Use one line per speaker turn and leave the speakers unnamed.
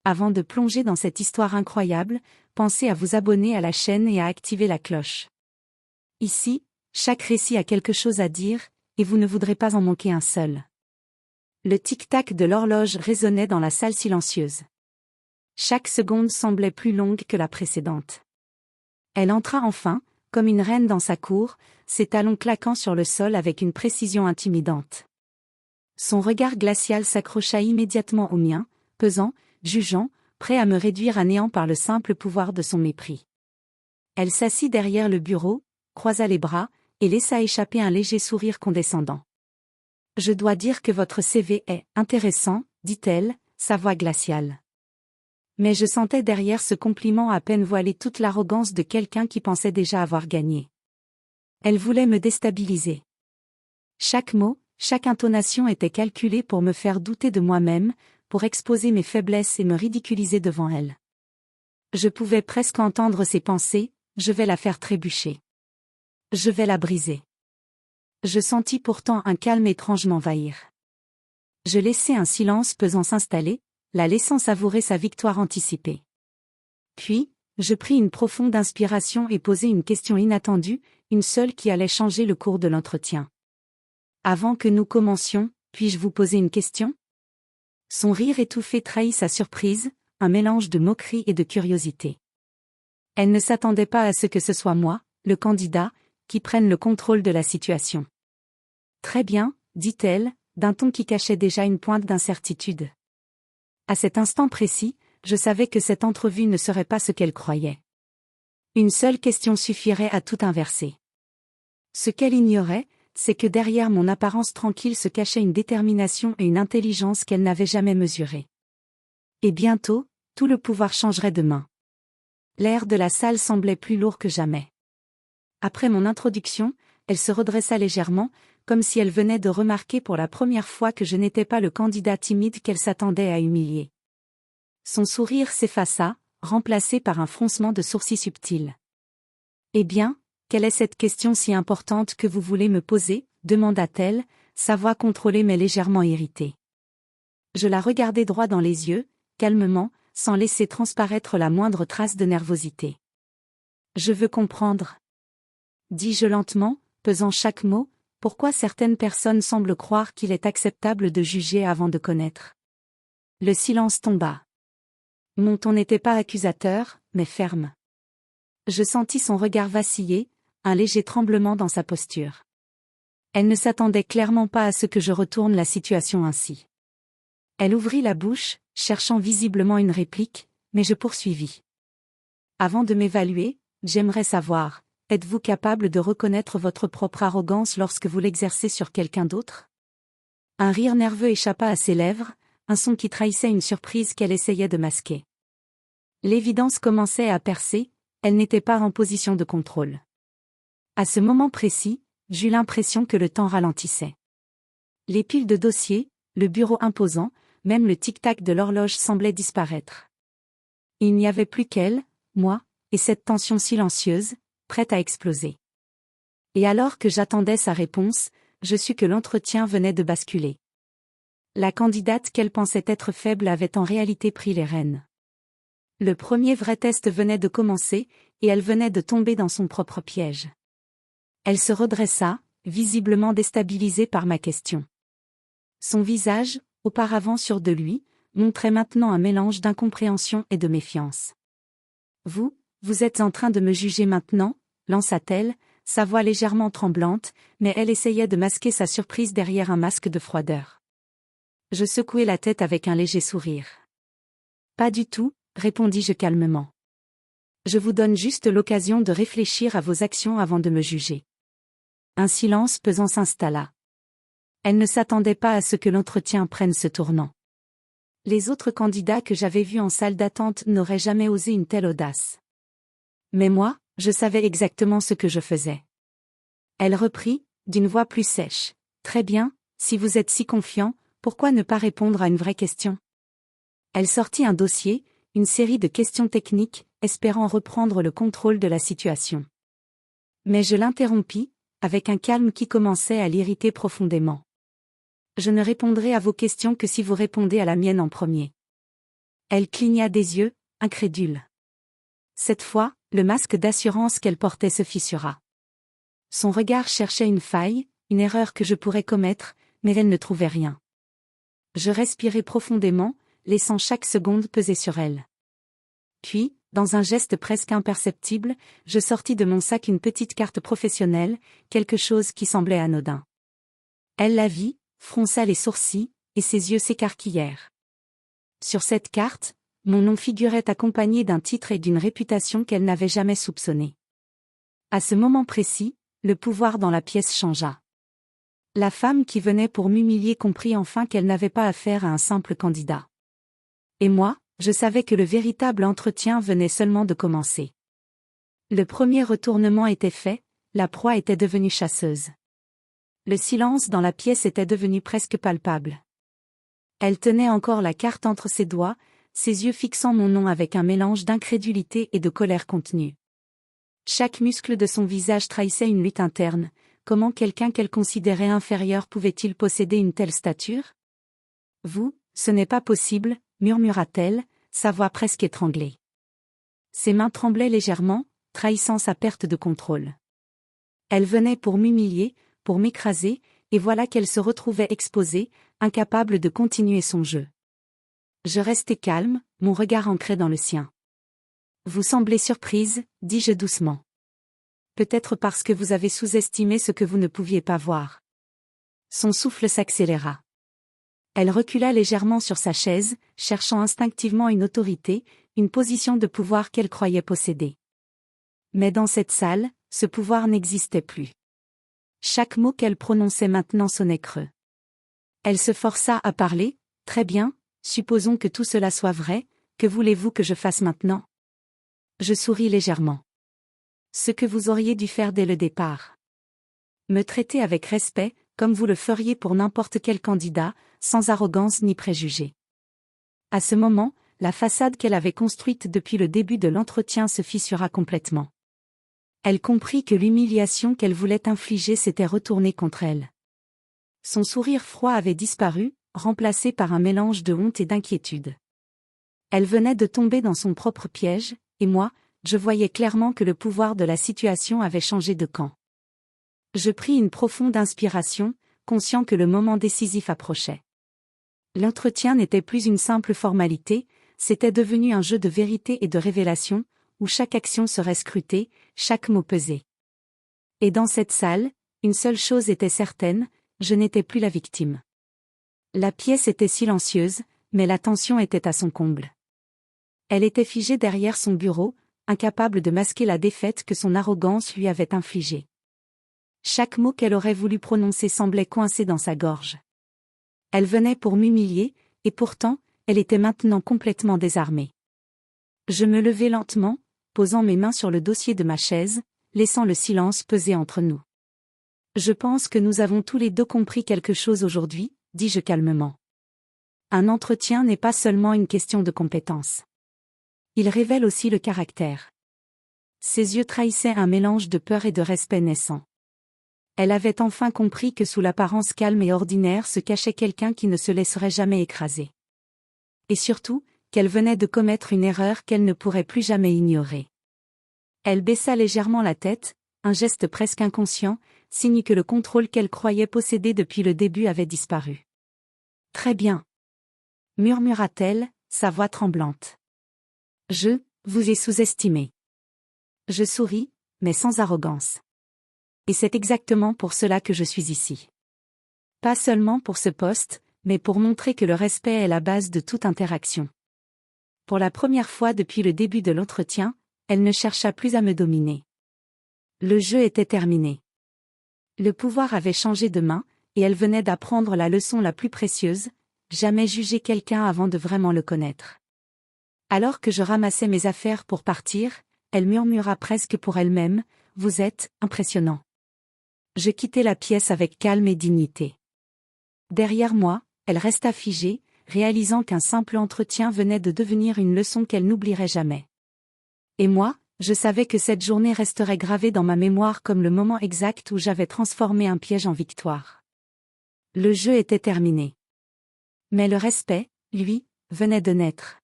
Avant de plonger dans cette histoire incroyable, pensez à vous abonner à la chaîne et à activer la cloche. Ici, chaque récit a quelque chose à dire, et vous ne voudrez pas en manquer un seul. Le tic-tac de l'horloge résonnait dans la salle silencieuse. Chaque seconde semblait plus longue que la précédente. Elle entra enfin, comme une reine dans sa cour, ses talons claquant sur le sol avec une précision intimidante. Son regard glacial s'accrocha immédiatement au mien, pesant, jugeant, prêt à me réduire à néant par le simple pouvoir de son mépris. Elle s'assit derrière le bureau, croisa les bras, et laissa échapper un léger sourire condescendant. « Je dois dire que votre CV est intéressant, dit-elle, sa voix glaciale. Mais je sentais derrière ce compliment à peine voilé toute l'arrogance de quelqu'un qui pensait déjà avoir gagné. Elle voulait me déstabiliser. Chaque mot, chaque intonation était calculée pour me faire douter de moi-même, pour exposer mes faiblesses et me ridiculiser devant elle. Je pouvais presque entendre ses pensées, je vais la faire trébucher. Je vais la briser. Je sentis pourtant un calme étrange m'envahir. Je laissai un silence pesant s'installer, la laissant savourer sa victoire anticipée. Puis, je pris une profonde inspiration et posai une question inattendue, une seule qui allait changer le cours de l'entretien. « Avant que nous commencions, puis-je vous poser une question ?» Son rire étouffé trahit sa surprise, un mélange de moquerie et de curiosité. Elle ne s'attendait pas à ce que ce soit moi, le candidat, qui prenne le contrôle de la situation. « Très bien, » dit-elle, d'un ton qui cachait déjà une pointe d'incertitude. À cet instant précis, je savais que cette entrevue ne serait pas ce qu'elle croyait. Une seule question suffirait à tout inverser. Ce qu'elle ignorait, c'est que derrière mon apparence tranquille se cachait une détermination et une intelligence qu'elle n'avait jamais mesurées. Et bientôt, tout le pouvoir changerait de main. L'air de la salle semblait plus lourd que jamais. Après mon introduction, elle se redressa légèrement, comme si elle venait de remarquer pour la première fois que je n'étais pas le candidat timide qu'elle s'attendait à humilier. Son sourire s'effaça, remplacé par un froncement de sourcils subtil. « Eh bien, quelle est cette question si importante que vous voulez me poser ?» demanda-t-elle, sa voix contrôlée mais légèrement irritée. Je la regardai droit dans les yeux, calmement, sans laisser transparaître la moindre trace de nervosité. « Je veux comprendre. » dis-je lentement, pesant chaque mot, pourquoi certaines personnes semblent croire qu'il est acceptable de juger avant de connaître. Le silence tomba. Mon ton n'était pas accusateur, mais ferme. Je sentis son regard vaciller, un léger tremblement dans sa posture. Elle ne s'attendait clairement pas à ce que je retourne la situation ainsi. Elle ouvrit la bouche, cherchant visiblement une réplique, mais je poursuivis. Avant de m'évaluer, j'aimerais savoir, êtes-vous capable de reconnaître votre propre arrogance lorsque vous l'exercez sur quelqu'un d'autre ? Un rire nerveux échappa à ses lèvres, un son qui trahissait une surprise qu'elle essayait de masquer. L'évidence commençait à percer, elle n'était pas en position de contrôle. À ce moment précis, j'eus l'impression que le temps ralentissait. Les piles de dossiers, le bureau imposant, même le tic-tac de l'horloge semblaient disparaître. Il n'y avait plus qu'elle, moi, et cette tension silencieuse, prête à exploser. Et alors que j'attendais sa réponse, je sus que l'entretien venait de basculer. La candidate qu'elle pensait être faible avait en réalité pris les rênes. Le premier vrai test venait de commencer, et elle venait de tomber dans son propre piège. Elle se redressa, visiblement déstabilisée par ma question. Son visage, auparavant sûr de lui, montrait maintenant un mélange d'incompréhension et de méfiance. « Vous êtes en train de me juger maintenant ?» lança-t-elle, sa voix légèrement tremblante, mais elle essayait de masquer sa surprise derrière un masque de froideur. Je secouai la tête avec un léger sourire. « Pas du tout, » répondis-je calmement. « Je vous donne juste l'occasion de réfléchir à vos actions avant de me juger. » Un silence pesant s'installa. Elle ne s'attendait pas à ce que l'entretien prenne ce tournant. Les autres candidats que j'avais vus en salle d'attente n'auraient jamais osé une telle audace. Mais moi, je savais exactement ce que je faisais. Elle reprit, d'une voix plus sèche. « Très bien, si vous êtes si confiant, pourquoi ne pas répondre à une vraie question ?» Elle sortit un dossier, une série de questions techniques, espérant reprendre le contrôle de la situation. Mais je l'interrompis, avec un calme qui commençait à l'irriter profondément. « Je ne répondrai à vos questions que si vous répondez à la mienne en premier. » Elle cligna des yeux, incrédule. Cette fois, le masque d'assurance qu'elle portait se fissura. Son regard cherchait une faille, une erreur que je pourrais commettre, mais elle ne trouvait rien. Je respirai profondément, laissant chaque seconde peser sur elle. Puis, dans un geste presque imperceptible, je sortis de mon sac une petite carte professionnelle, quelque chose qui semblait anodin. Elle la vit, fronça les sourcils, et ses yeux s'écarquillèrent. Sur cette carte, mon nom figurait accompagné d'un titre et d'une réputation qu'elle n'avait jamais soupçonnée. À ce moment précis, le pouvoir dans la pièce changea. La femme qui venait pour m'humilier comprit enfin qu'elle n'avait pas affaire à un simple candidat. Et moi, je savais que le véritable entretien venait seulement de commencer. Le premier retournement était fait, la proie était devenue chasseuse. Le silence dans la pièce était devenu presque palpable. Elle tenait encore la carte entre ses doigts, ses yeux fixant mon nom avec un mélange d'incrédulité et de colère contenue. Chaque muscle de son visage trahissait une lutte interne. Comment quelqu'un qu'elle considérait inférieur pouvait-il posséder une telle stature ? Vous, ce n'est pas possible, murmura-t-elle, sa voix presque étranglée. Ses mains tremblaient légèrement, trahissant sa perte de contrôle. Elle venait pour m'humilier, pour m'écraser, et voilà qu'elle se retrouvait exposée, incapable de continuer son jeu. Je restai calme, mon regard ancré dans le sien. Vous semblez surprise, dis-je doucement. Peut-être parce que vous avez sous-estimé ce que vous ne pouviez pas voir. Son souffle s'accéléra. Elle recula légèrement sur sa chaise, cherchant instinctivement une autorité, une position de pouvoir qu'elle croyait posséder. Mais dans cette salle, ce pouvoir n'existait plus. Chaque mot qu'elle prononçait maintenant sonnait creux. Elle se força à parler. Très bien, supposons que tout cela soit vrai, que voulez-vous que je fasse maintenant ? Je souris légèrement. Ce que vous auriez dû faire dès le départ. Me traiter avec respect, comme vous le feriez pour n'importe quel candidat, sans arrogance ni préjugés. À ce moment, la façade qu'elle avait construite depuis le début de l'entretien se fissura complètement. Elle comprit que l'humiliation qu'elle voulait infliger s'était retournée contre elle. Son sourire froid avait disparu, remplacé par un mélange de honte et d'inquiétude. Elle venait de tomber dans son propre piège, et moi, je voyais clairement que le pouvoir de la situation avait changé de camp. Je pris une profonde inspiration, conscient que le moment décisif approchait. L'entretien n'était plus une simple formalité, c'était devenu un jeu de vérité et de révélation, où chaque action serait scrutée, chaque mot pesé. Et dans cette salle, une seule chose était certaine, je n'étais plus la victime. La pièce était silencieuse, mais la tension était à son comble. Elle était figée derrière son bureau, incapable de masquer la défaite que son arrogance lui avait infligée. Chaque mot qu'elle aurait voulu prononcer semblait coincé dans sa gorge. Elle venait pour m'humilier, et pourtant, elle était maintenant complètement désarmée. Je me levai lentement, posant mes mains sur le dossier de ma chaise, laissant le silence peser entre nous. Je pense que nous avons tous les deux compris quelque chose aujourd'hui, dis-je calmement. Un entretien n'est pas seulement une question de compétence. Il révèle aussi le caractère. Ses yeux trahissaient un mélange de peur et de respect naissant. Elle avait enfin compris que sous l'apparence calme et ordinaire se cachait quelqu'un qui ne se laisserait jamais écraser. Et surtout, qu'elle venait de commettre une erreur qu'elle ne pourrait plus jamais ignorer. Elle baissa légèrement la tête, un geste presque inconscient, signe que le contrôle qu'elle croyait posséder depuis le début avait disparu. « Très bien. » murmura-t-elle, sa voix tremblante. « Vous ai sous-estimé. » Je souris, mais sans arrogance. Et c'est exactement pour cela que je suis ici. Pas seulement pour ce poste, mais pour montrer que le respect est la base de toute interaction. Pour la première fois depuis le début de l'entretien, elle ne chercha plus à me dominer. Le jeu était terminé. Le pouvoir avait changé de main, et elle venait d'apprendre la leçon la plus précieuse, jamais juger quelqu'un avant de vraiment le connaître. Alors que je ramassais mes affaires pour partir, elle murmura presque pour elle-même, « Vous êtes impressionnant. » Je quittai la pièce avec calme et dignité. Derrière moi, elle resta figée, réalisant qu'un simple entretien venait de devenir une leçon qu'elle n'oublierait jamais. Et moi, je savais que cette journée resterait gravée dans ma mémoire comme le moment exact où j'avais transformé un piège en victoire. Le jeu était terminé. Mais le respect, lui, venait de naître.